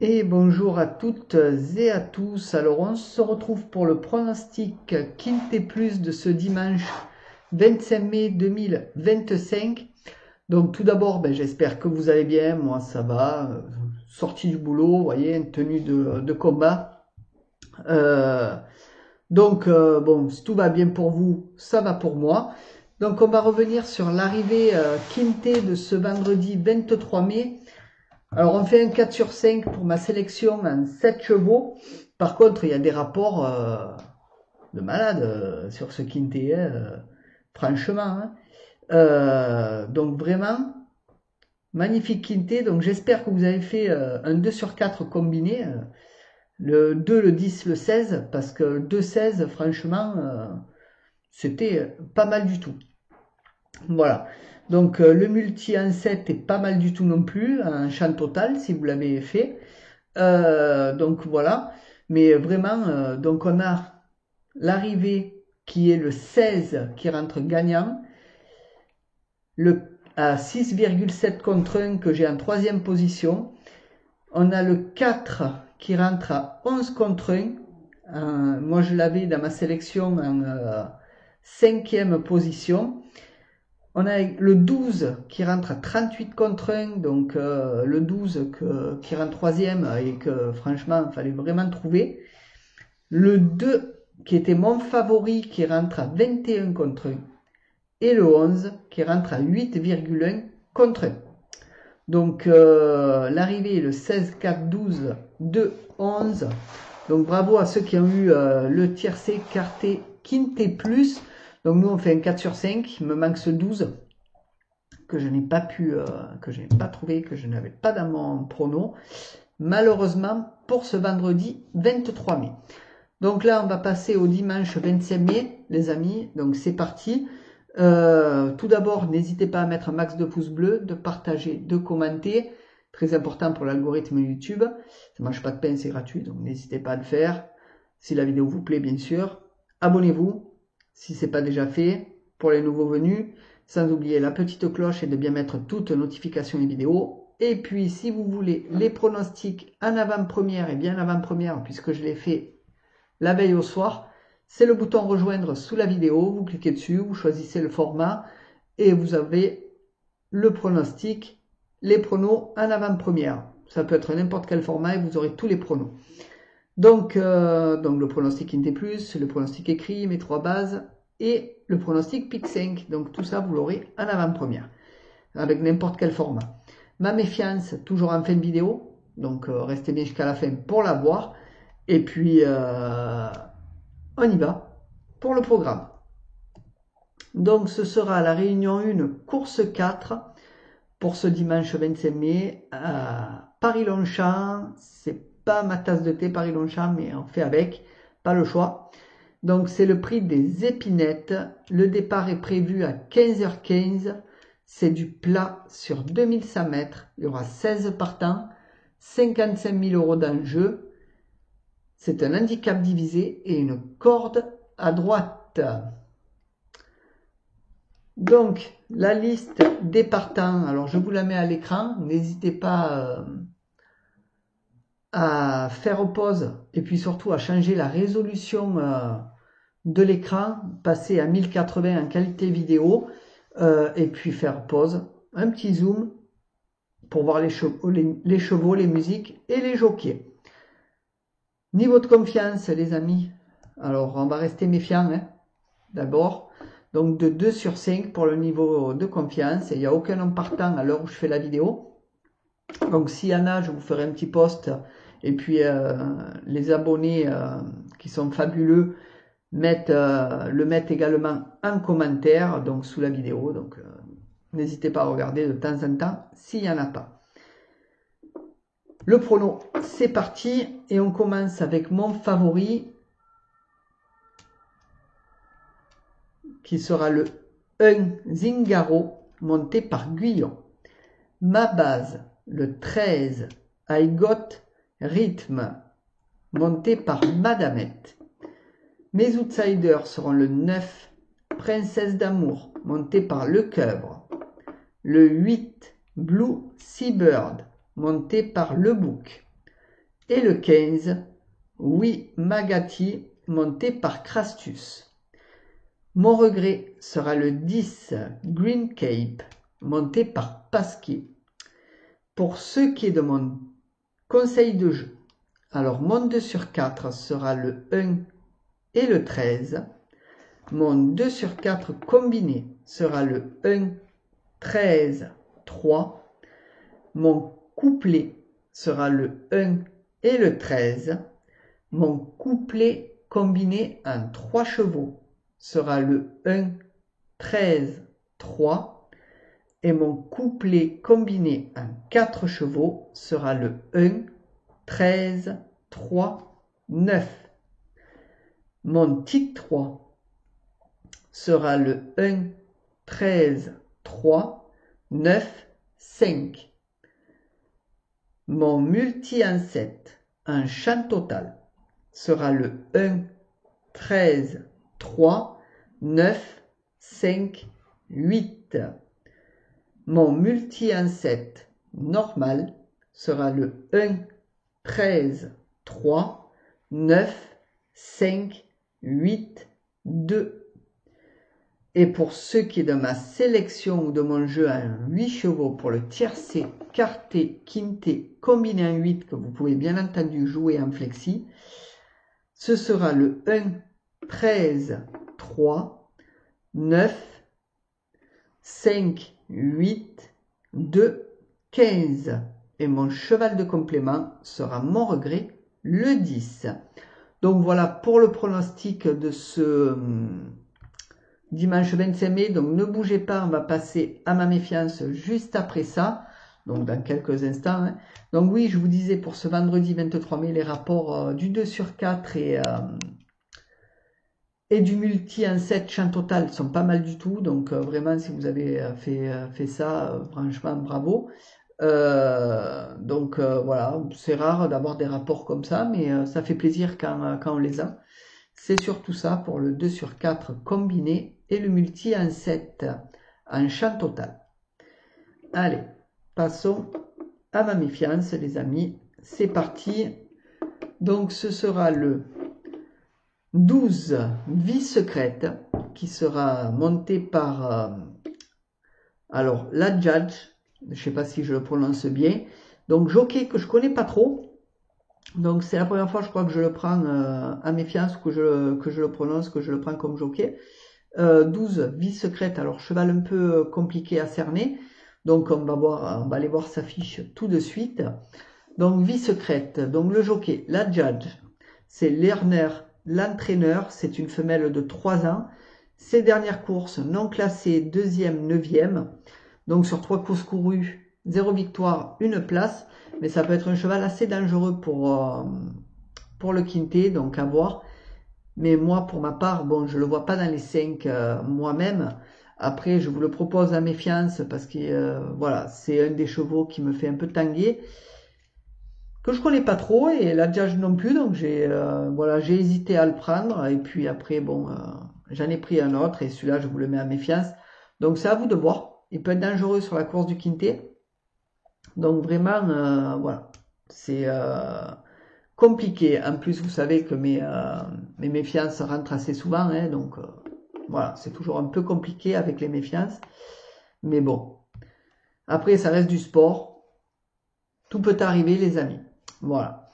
Et bonjour à toutes et à tous. Alors on se retrouve pour le pronostic Quintet Plus de ce dimanche 25 mai 2025. Donc tout d'abord, j'espère que vous allez bien. Moi ça va. Sorti du boulot, vous voyez, une tenue de combat. Bon, si tout va bien pour vous, ça va pour moi. Donc on va revenir sur l'arrivée Quintet de ce vendredi 23 mai. Alors on fait un 4 sur 5 pour ma sélection en 7 chevaux. Par contre, il y a des rapports de malade sur ce quintet, franchement. Donc vraiment, magnifique quintet. Donc j'espère que vous avez fait un 2 sur 4 combiné. Le 2, le 10, le 16. Parce que le 2-16, franchement, c'était pas mal du tout. Voilà. Donc le multi en 7 est pas mal du tout non plus, un champ total si vous l'avez fait. Donc voilà. Mais vraiment, donc on a l'arrivée qui est le 16 qui rentre gagnant. À 6,7 contre 1 que j'ai en troisième position. On a le 4 qui rentre à 11 contre 1. Moi je l'avais dans ma sélection en cinquième position. On a le 12 qui rentre à 38 contre 1, donc le 12 qui rentre troisième et que franchement il fallait vraiment trouver. Le 2 qui était mon favori qui rentre à 21 contre 1 et le 11 qui rentre à 8,1 contre 1. Donc l'arrivée est le 16, 4, 12, 2, 11. Donc bravo à ceux qui ont eu le tiercé quarté quintet plus. Donc nous on fait un 4 sur 5, il me manque ce 12 que je n'ai pas pu, que je n'ai pas trouvé, que je n'avais pas dans mon prono, malheureusement pour ce vendredi 23 mai. Donc là on va passer au dimanche 25 mai les amis, donc c'est parti. Tout d'abord n'hésitez pas à mettre un max de pouces bleus, de partager, de commenter, très important pour l'algorithme YouTube, ça mange pas de pain, c'est gratuit, donc n'hésitez pas à le faire, si la vidéo vous plaît bien sûr, abonnez-vous si ce n'est pas déjà fait, pour les nouveaux venus, sans oublier la petite cloche et de bien mettre toutes notifications et vidéos. Et puis si vous voulez les pronostics en avant-première et bien avant-première, puisque je l'ai fait la veille au soir, c'est le bouton rejoindre sous la vidéo, vous cliquez dessus, vous choisissez le format et vous avez le pronostic, les pronos en avant-première. Ça peut être n'importe quel format et vous aurez tous les pronos. Donc le pronostic Quintet Plus, le pronostic écrit, mes 3 bases et le pronostic Pic 5. Donc tout ça vous l'aurez en avant-première avec n'importe quel format. Ma méfiance toujours en fin de vidéo, donc restez bien jusqu'à la fin pour la voir. Et puis on y va pour le programme. Donc ce sera la réunion 1, course 4 pour ce dimanche 25 mai à Paris-Longchamp. C'est pas ma tasse de thé Paris-Longchamp, mais on fait avec, pas le choix. Donc c'est le prix des épinettes. Le départ est prévu à 15h15. C'est du plat sur 2100 mètres. Il y aura 16 partants, 55 000 € d'enjeu. C'est un handicap divisé et une corde à droite. Donc, la liste des partants, alors je vous la mets à l'écran. N'hésitez pas à faire pause et puis surtout à changer la résolution de l'écran, passer à 1080 en qualité vidéo et puis faire pause, un petit zoom pour voir les chevaux, les musiques et les jockeys. Niveau de confiance les amis, alors on va rester méfiant d'abord, donc de 2 sur 5 pour le niveau de confiance, et il n'y a aucun homme partant à l'heure où je fais la vidéo. Donc s'il y en a, je vous ferai un petit post, et puis les abonnés qui sont fabuleux le mettent également en commentaire, donc sous la vidéo, donc n'hésitez pas à regarder de temps en temps s'il n'y en a pas. Le prono, c'est parti et on commence avec mon favori qui sera le 1 Zingaro monté par Guyon. Ma base, le 13 I Got Rhythm monté par Madamette. Mes outsiders seront le 9 Princesse d'amour monté par Le Coeuvre. Le 8 Blue Seabird monté par Le Bouc. Et le 15, Oui Magati, monté par Crastus. Mon regret sera le 10, Green Cape, monté par Pasquier. Pour ce qui est de mon conseil de jeu, alors mon 2 sur 4 sera le 1 et le 13. Mon 2 sur 4 combiné sera le 1, 13, 3. Mon couplet sera le 1 et le 13. Mon couplet combiné en 3 chevaux sera le 1, 13, 3. Et mon couplet combiné en 4 chevaux sera le 1, 13, 3, 9. Mon tic 3 sera le 1, 13, 3, 9, 5. Mon multi en 7 en chant total sera le 1, 13, 3, 9, 5, 8. Mon multi en 7 normal sera le 1, 13, 3, 9, 5, 8, 2. Et pour ce qui est de ma sélection ou de mon jeu à 8 chevaux pour le tiercé, quarté, quinté, combiné en 8 que vous pouvez bien entendu jouer en flexi, ce sera le 1, 13, 3, 9, 5, 8, 2, 15. Et mon cheval de complément sera mon regret, le 10. Donc voilà pour le pronostic de ce dimanche 25 mai. Donc ne bougez pas, on va passer à ma méfiance juste après ça. Donc dans quelques instants. Hein. Donc oui, je vous disais pour ce vendredi 23 mai, les rapports du 2 sur 4 et du multi en 7 chant total sont pas mal du tout. Donc vraiment, si vous avez fait ça, franchement, bravo. Voilà, c'est rare d'avoir des rapports comme ça, mais ça fait plaisir quand on les a. C'est surtout ça pour le 2 sur 4 combiné et le multi en 7 en chant total. Allez, passons à ma méfiance, les amis. C'est parti. Donc ce sera le 12, Vie secrète, qui sera monté par alors la Judge, je ne sais pas si je le prononce bien, donc jockey que je connais pas trop, donc c'est la première fois je crois que je le prends à méfiance, que je le prononce, que je le prends comme jockey. 12, Vie secrète, alors cheval un peu compliqué à cerner, donc on va aller voir sa fiche tout de suite. Donc Vie secrète, donc le jockey, la Judge, c'est Lerner, l'entraîneur, c'est une femelle de 3 ans. Ses dernières courses non classées 2e, 9e. Donc sur 3 courses courues, 0 victoire, 1 place. Mais ça peut être un cheval assez dangereux pour le quintet, donc à voir. Mais moi, pour ma part, bon, je ne le vois pas dans les 5 moi-même. Après, je vous le propose à méfiance parce que voilà, c'est un des chevaux qui me fait un peu tanguer, que je connais pas trop, et la Judge non plus, donc j'ai hésité à le prendre, et puis après bon j'en ai pris un autre, et celui-là je vous le mets à méfiance, donc c'est à vous de voir. Il peut être dangereux sur la course du quintet, donc vraiment voilà, c'est compliqué. En plus vous savez que mes méfiances rentrent assez souvent, hein, donc voilà, c'est toujours un peu compliqué avec les méfiances, mais bon, après ça reste du sport, tout peut arriver les amis. Voilà.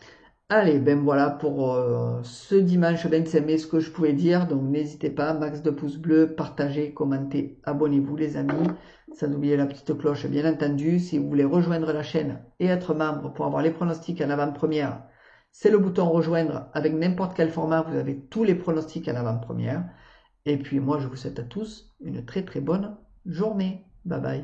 Allez, ben voilà pour ce dimanche 25 mai, ce que je pouvais dire. Donc n'hésitez pas, max de pouces bleus, partagez, commentez, abonnez-vous les amis. Sans oublier la petite cloche, bien entendu. Si vous voulez rejoindre la chaîne et être membre pour avoir les pronostics en avant-première, c'est le bouton rejoindre. Avec n'importe quel format, vous avez tous les pronostics en avant-première. Et puis moi, je vous souhaite à tous une très très bonne journée. Bye bye.